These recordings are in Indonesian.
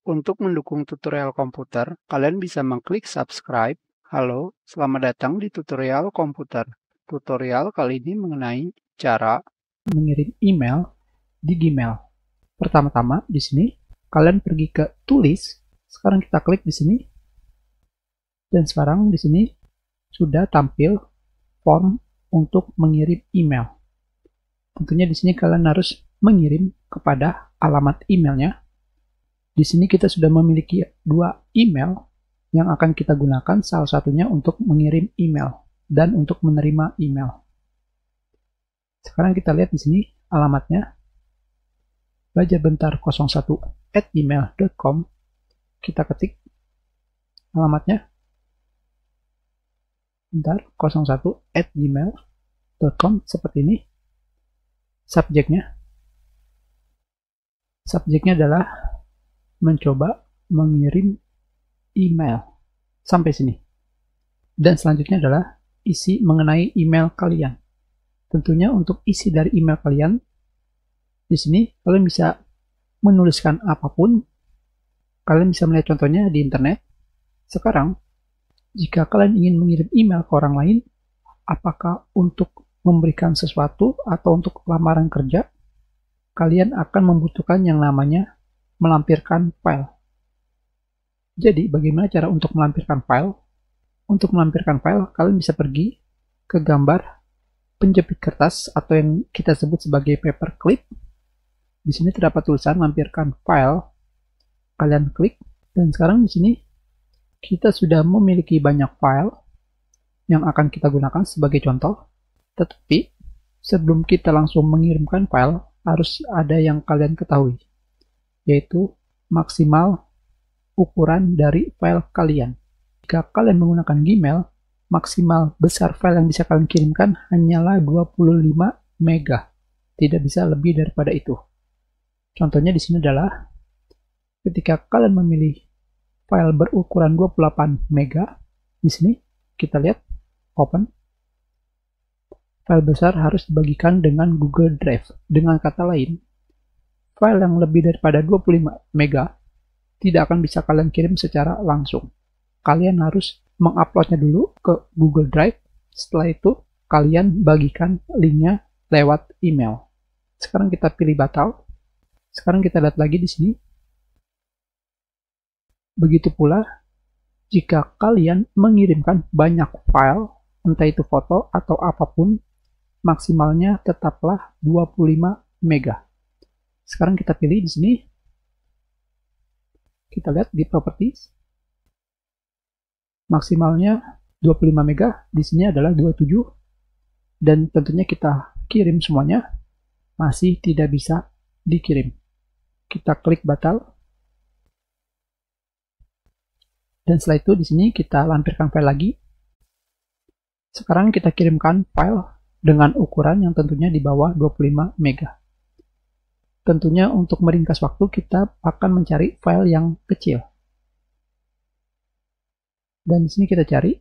Untuk mendukung tutorial komputer, kalian bisa mengklik subscribe. Halo, selamat datang di tutorial komputer. Tutorial kali ini mengenai cara mengirim email di Gmail. Pertama-tama di sini kalian pergi ke tulis. Sekarang kita klik di sini. Dan sekarang di sini sudah tampil form untuk mengirim email. Tentunya di sini kalian harus mengirim kepada alamat emailnya. Di sini kita sudah memiliki dua email yang akan kita gunakan, salah satunya untuk mengirim email dan untuk menerima email. Sekarang kita lihat di sini alamatnya belajarbentar01@gmail.com. Kita ketik alamatnya bentar01@gmail.com seperti ini. Subjeknya adalah mencoba mengirim email sampai sini. Dan selanjutnya adalah isi mengenai email kalian. Tentunya untuk isi dari email kalian, di sini kalian bisa menuliskan apapun. Kalian bisa melihat contohnya di internet. Sekarang, jika kalian ingin mengirim email ke orang lain, apakah untuk memberikan sesuatu atau untuk lamaran kerja, kalian akan membutuhkan yang namanya melampirkan file. Jadi, bagaimana cara untuk melampirkan file? Untuk melampirkan file, kalian bisa pergi ke gambar penjepit kertas atau yang kita sebut sebagai paperclip. Di sini terdapat tulisan lampirkan file. Kalian klik, dan sekarang di sini kita sudah memiliki banyak file yang akan kita gunakan sebagai contoh. Tetapi, sebelum kita langsung mengirimkan file, harus ada yang kalian ketahui, yaitu maksimal ukuran dari file kalian. Jika kalian menggunakan Gmail, maksimal besar file yang bisa kalian kirimkan hanyalah 25 mega. Tidak bisa lebih daripada itu. Contohnya di sini adalah ketika kalian memilih file berukuran 28 mega, di sini kita lihat open. File besar harus dibagikan dengan Google Drive. Dengan kata lain, file yang lebih daripada 25 mega tidak akan bisa kalian kirim secara langsung. Kalian harus menguploadnya dulu ke Google Drive. Setelah itu, kalian bagikan linknya lewat email. Sekarang kita pilih batal. Sekarang kita lihat lagi di sini. Begitu pula, jika kalian mengirimkan banyak file, entah itu foto atau apapun, maksimalnya tetaplah 25 mega. Sekarang kita pilih di sini. Kita lihat di properties. Maksimalnya 25 mega, di sini adalah 27. Dan tentunya kita kirim semuanya, masih tidak bisa dikirim. Kita klik batal. Dan setelah itu di sini kita lampirkan file lagi. Sekarang kita kirimkan file dengan ukuran yang tentunya di bawah 25 mega. Tentunya untuk meringkas waktu kita akan mencari file yang kecil. Dan di sini kita cari,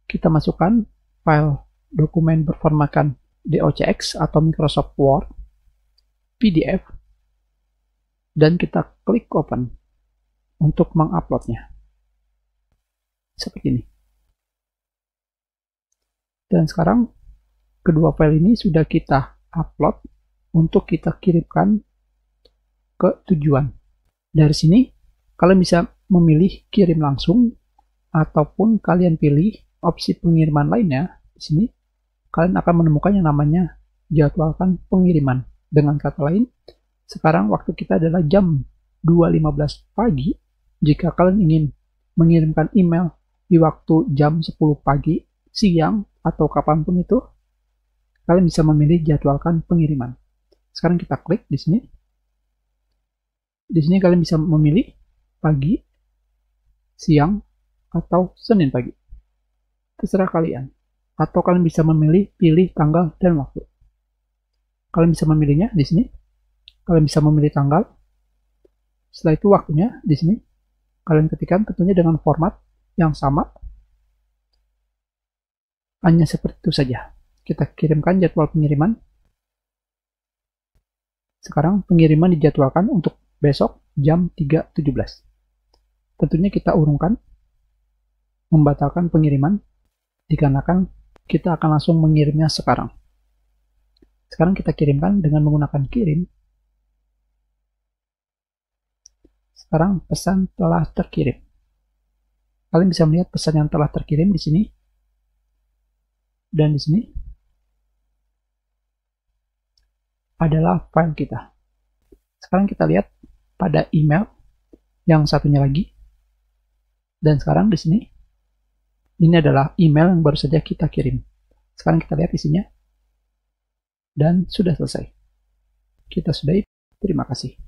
kita masukkan file dokumen berformatkan docx atau Microsoft Word, PDF, dan kita klik open untuk menguploadnya. Seperti ini. Dan sekarang kedua file ini sudah kita upload untuk kita kirimkan ke tujuan. Dari sini, kalian bisa memilih kirim langsung, ataupun kalian pilih opsi pengiriman lainnya. Di sini, kalian akan menemukan yang namanya jadwalkan pengiriman. Dengan kata lain, sekarang waktu kita adalah jam 2.15 pagi. Jika kalian ingin mengirimkan email di waktu jam 10 pagi, siang, atau kapanpun itu, kalian bisa memilih jadwalkan pengiriman. Sekarang kita klik di sini. Di sini kalian bisa memilih pagi, siang, atau Senin pagi. Terserah kalian. Atau kalian bisa memilih pilih tanggal dan waktu. Kalian bisa memilihnya di sini. Kalian bisa memilih tanggal. Setelah itu waktunya di sini. Kalian ketikkan tentunya dengan format yang sama. Hanya seperti itu saja. Kita kirimkan jadwal pengiriman. Sekarang pengiriman dijadwalkan untuk besok jam 3.17. Tentunya kita urungkan, membatalkan pengiriman, dikarenakan kita akan langsung mengirimnya sekarang. Sekarang kita kirimkan dengan menggunakan kirim. Sekarang pesan telah terkirim. Kalian bisa melihat pesan yang telah terkirim di sini. Dan di sini adalah file kita. Sekarang kita lihat pada email yang satunya lagi. Dan sekarang di sini ini adalah email yang baru saja kita kirim. Sekarang kita lihat isinya. Dan sudah selesai. Kita sudahi. Terima kasih.